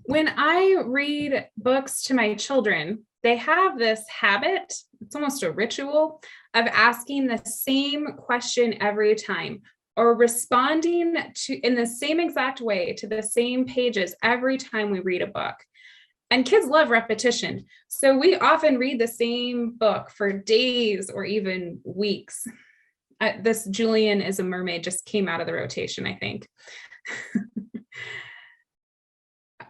When I read books to my children, they have this habit, it's almost a ritual, of asking the same question every time or responding to in the same exact way to the same pages every time we read a book. And kids love repetition. So we often read the same book for days or even weeks. This Julian is a Mermaid just came out of the rotation, I think.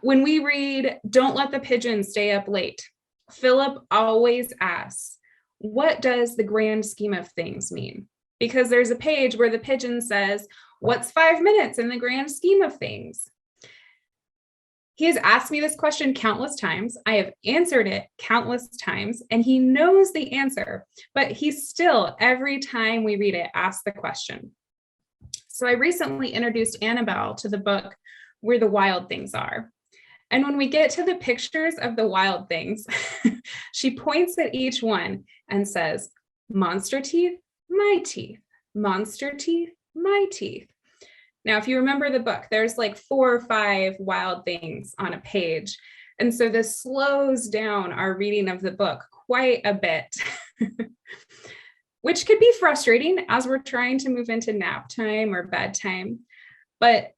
When we read, Don't Let the Pigeons Stay Up Late, Philip always asks, what does the grand scheme of things mean? Because there's a page where the pigeon says, what's 5 minutes in the grand scheme of things? He has asked me this question countless times. I have answered it countless times, and he knows the answer, but he still, every time we read it, asks the question. So I recently introduced Annabelle to the book Where the Wild Things Are. And when we get to the pictures of the wild things, she points at each one and says, monster teeth, my teeth, monster teeth, my teeth. Now, if you remember the book, there's like 4 or 5 wild things on a page. And so this slows down our reading of the book quite a bit, which could be frustrating as we're trying to move into nap time or bedtime. But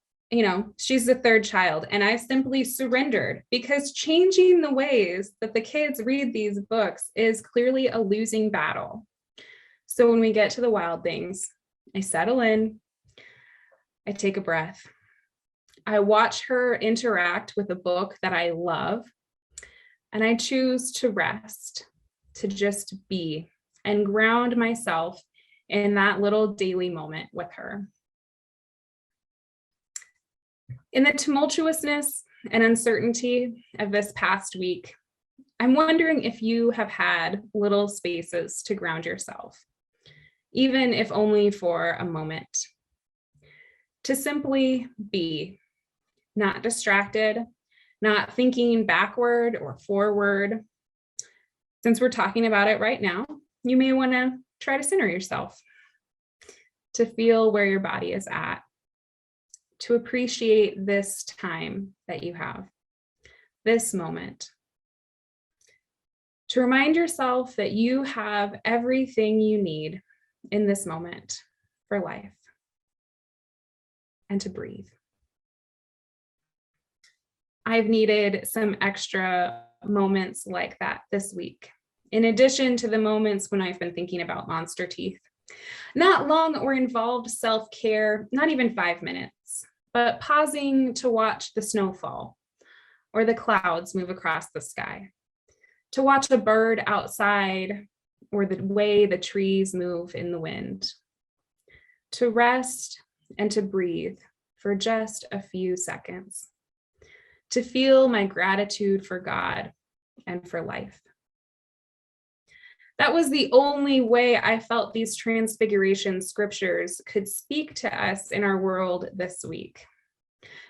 she's the 3rd child, and I've simply surrendered because changing the ways that the kids read these books is clearly a losing battle. So when we get to the wild things, I settle in, I take a breath, I watch her interact with a book that I love, and I choose to rest, to just be, and ground myself in that little daily moment with her. In the tumultuousness and uncertainty of this past week, I'm wondering if you have had little spaces to ground yourself, even if only for a moment, to simply be, not distracted, not thinking backward or forward. Since we're talking about it right now, you may want to try to center yourself, to feel where your body is at, to appreciate this time that you have, this moment. To remind yourself that you have everything you need in this moment for life, and to breathe. I've needed some extra moments like that this week, in addition to the moments when I've been thinking about monster teeth. Not long or involved self-care, not even 5 minutes, but pausing to watch the snowfall or the clouds move across the sky, to watch a bird outside or the way the trees move in the wind, to rest and to breathe for just a few seconds, to feel my gratitude for God and for life. That was the only way I felt these transfiguration scriptures could speak to us in our world this week.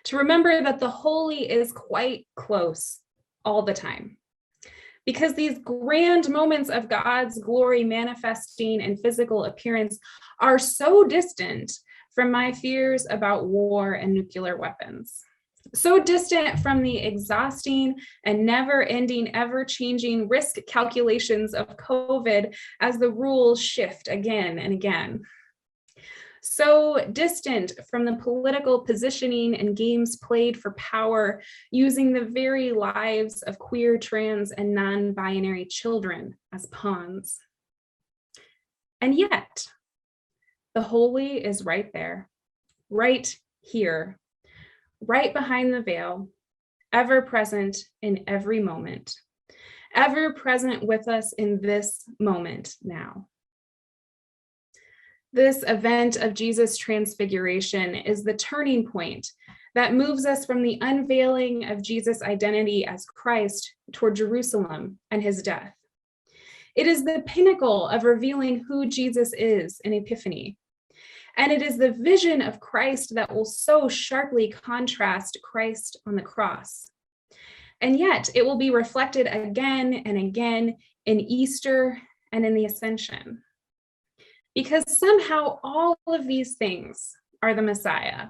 To remember that the holy is quite close all the time. Because these grand moments of God's glory manifesting in physical appearance are so distant from my fears about war and nuclear weapons. So distant from the exhausting and never-ending, ever-changing risk calculations of COVID as the rules shift again and again. So distant from the political positioning and games played for power using the very lives of queer, trans, and non-binary children as pawns. And yet, the holy is right there, right here, right behind the veil, ever present in every moment, ever present with us in this moment now. This event of Jesus' transfiguration is the turning point that moves us from the unveiling of Jesus' identity as Christ toward Jerusalem and his death. It is the pinnacle of revealing who Jesus is in Epiphany. And it is the vision of Christ that will so sharply contrast Christ on the cross. And yet it will be reflected again and again in Easter and in the Ascension. Because somehow all of these things are the Messiah.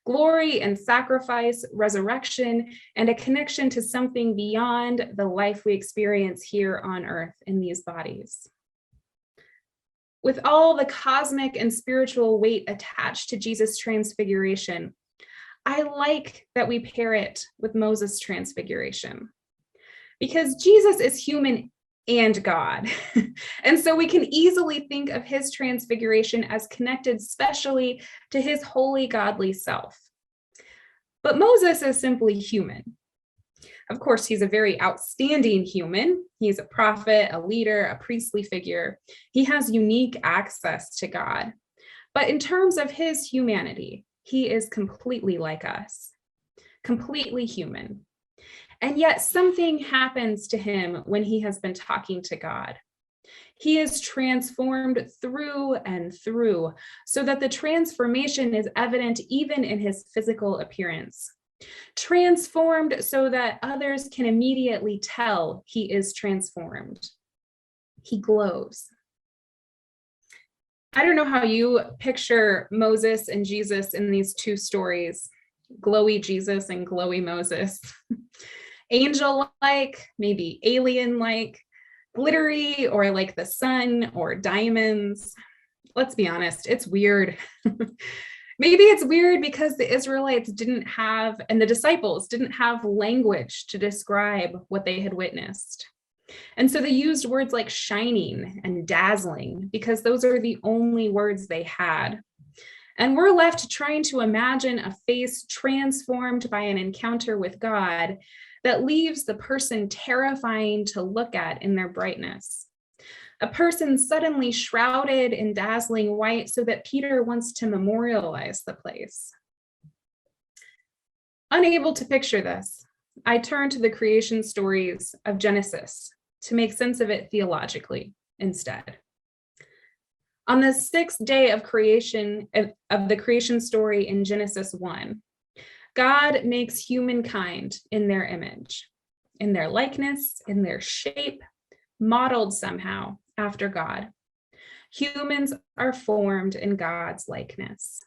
glory and sacrifice, resurrection, and a connection to something beyond the life we experience here on earth in these bodies. With all the cosmic and spiritual weight attached to Jesus' transfiguration, I like that we pair it with Moses' transfiguration, because Jesus is human and God. And so we can easily think of his transfiguration as connected specially to his holy, godly self. But Moses is simply human. Of course, he's a very outstanding human. He's a prophet, a leader, a priestly figure. He has unique access to God. But in terms of his humanity, he is completely like us, completely human. And yet something happens to him when he has been talking to God. He is transformed through and through, so that the transformation is evident even in his physical appearance. Transformed so that others can immediately tell he is transformed. He glows. I don't know how you picture Moses and Jesus in these two stories, glowy Jesus and glowy Moses. Angel-like, maybe alien-like, glittery, or like the sun or diamonds. Let's be honest, it's weird. Maybe it's weird because the Israelites didn't have, and the disciples didn't have language to describe what they had witnessed. And so they used words like shining and dazzling because those are the only words they had. And we're left trying to imagine a face transformed by an encounter with God that leaves the person terrifying to look at in their brightness. A person suddenly shrouded in dazzling white so that Peter wants to memorialize the place. Unable to picture this, I turn to the creation stories of Genesis to make sense of it theologically instead. On the sixth day of creation, of the creation story in Genesis 1, God makes humankind in their image, in their likeness, in their shape, modeled somehow after God. Humans are formed in God's likeness.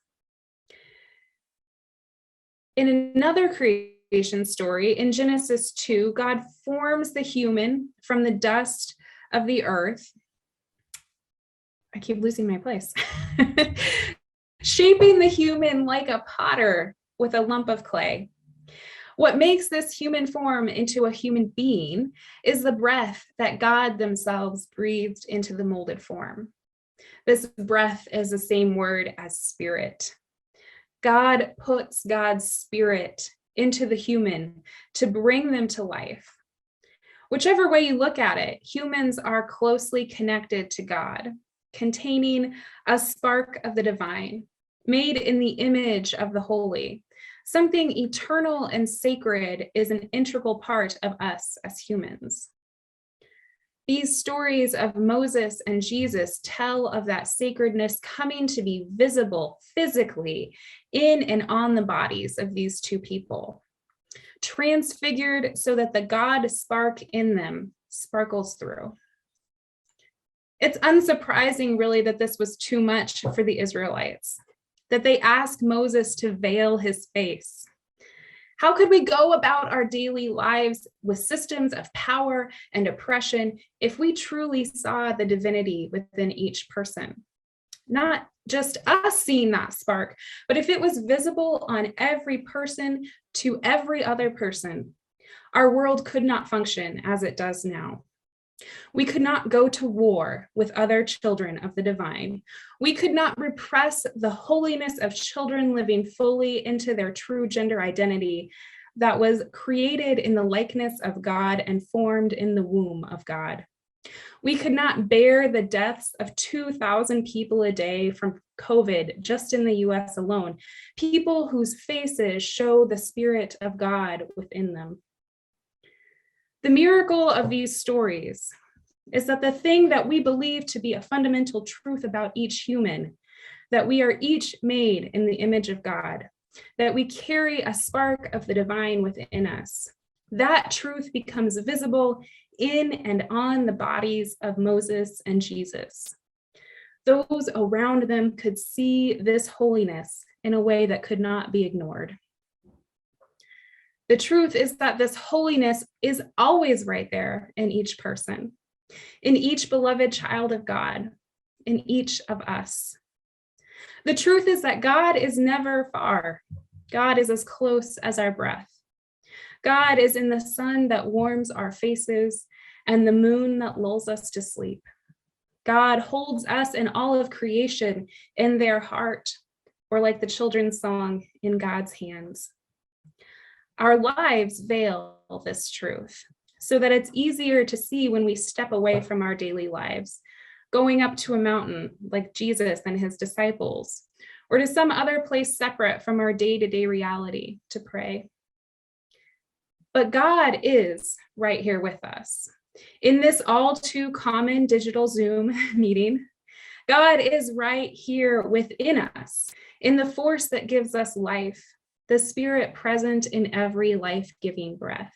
In another creation story, in Genesis 2, God forms the human from the dust of the earth. I keep losing my place. Shaping the human like a potter with a lump of clay. What makes this human form into a human being is the breath that God themselves breathed into the molded form. This breath is the same word as spirit. God puts God's spirit into the human to bring them to life. Whichever way you look at it, humans are closely connected to God, containing a spark of the divine, made in the image of the holy. Something eternal and sacred is an integral part of us as humans. These stories of Moses and Jesus tell of that sacredness coming to be visible physically in and on the bodies of these two people, transfigured so that the God spark in them sparkles through. It's unsurprising, really, that this was too much for the Israelites, that they asked Moses to veil his face. How could we go about our daily lives with systems of power and oppression if we truly saw the divinity within each person? Not just us seeing that spark, but if it was visible on every person to every other person, our world could not function as it does now. We could not go to war with other children of the divine. We could not repress the holiness of children living fully into their true gender identity that was created in the likeness of God and formed in the womb of God. We could not bear the deaths of 2,000 people a day from COVID just in the US alone, people whose faces show the Spirit of God within them. The miracle of these stories is that the thing that we believe to be a fundamental truth about each human, that we are each made in the image of God, that we carry a spark of the divine within us, that truth becomes visible in and on the bodies of Moses and Jesus. Those around them could see this holiness in a way that could not be ignored. The truth is that this holiness is always right there in each person, in each beloved child of God, in each of us. The truth is that God is never far. God is as close as our breath. God is in the sun that warms our faces and the moon that lulls us to sleep. God holds us and all of creation in their heart, or like the children's song, in God's hands. Our lives veil this truth so that it's easier to see when we step away from our daily lives, going up to a mountain like Jesus and his disciples, or to some other place separate from our day-to-day reality to pray. But God is right here with us. In this all too common digital Zoom meeting, God is right here within us, in the force that gives us life, the Spirit present in every life-giving breath.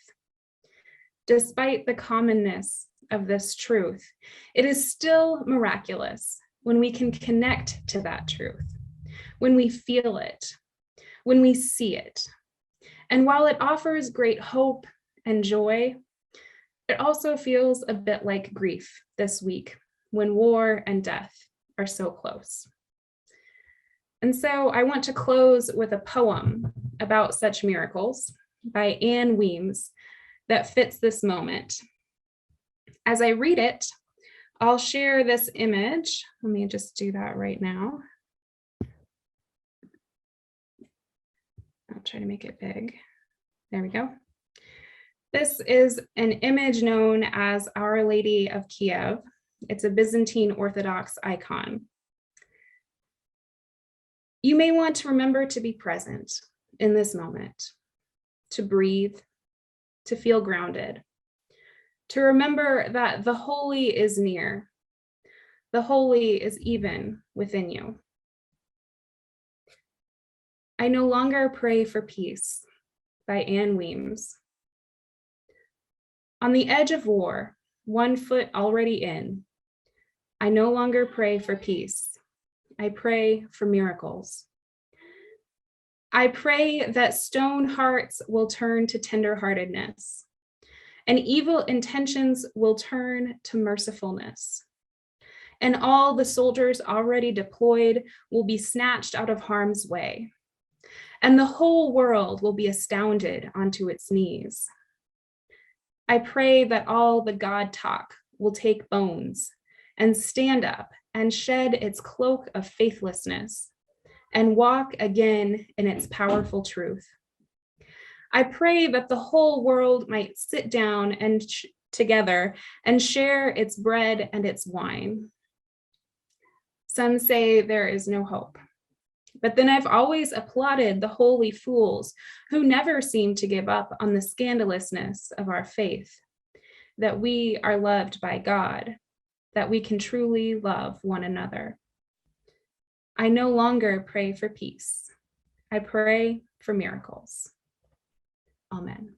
Despite the commonness of this truth, it is still miraculous when we can connect to that truth, when we feel it, when we see it. And while it offers great hope and joy, it also feels a bit like grief this week when war and death are so close. And so I want to close with a poem about such miracles by Anne Weems that fits this moment. As I read it, I'll share this image. Let me just do that right now. I'll try to make it big. There we go. This is an image known as Our Lady of Kiev. It's a Byzantine Orthodox icon. You may want to remember to be present in this moment, to breathe, to feel grounded, to remember that the holy is near. The holy is even within you. I no longer pray for peace by Anne Weems. On the edge of war, 1 foot already in, I no longer pray for peace. I pray for miracles. I pray that stone hearts will turn to tenderheartedness, and evil intentions will turn to mercifulness. And all the soldiers already deployed will be snatched out of harm's way, and the whole world will be astounded onto its knees. I pray that all the God talk will take bones and stand up and shed its cloak of faithlessness and walk again in its powerful truth. I pray that the whole world might sit down and together and share its bread and its wine. Some say there is no hope, but then I've always applauded the holy fools who never seem to give up on the scandalousness of our faith, that we are loved by God, that we can truly love one another. I no longer pray for peace. I pray for miracles. Amen.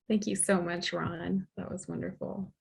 Thank you so much, Ron. That was wonderful.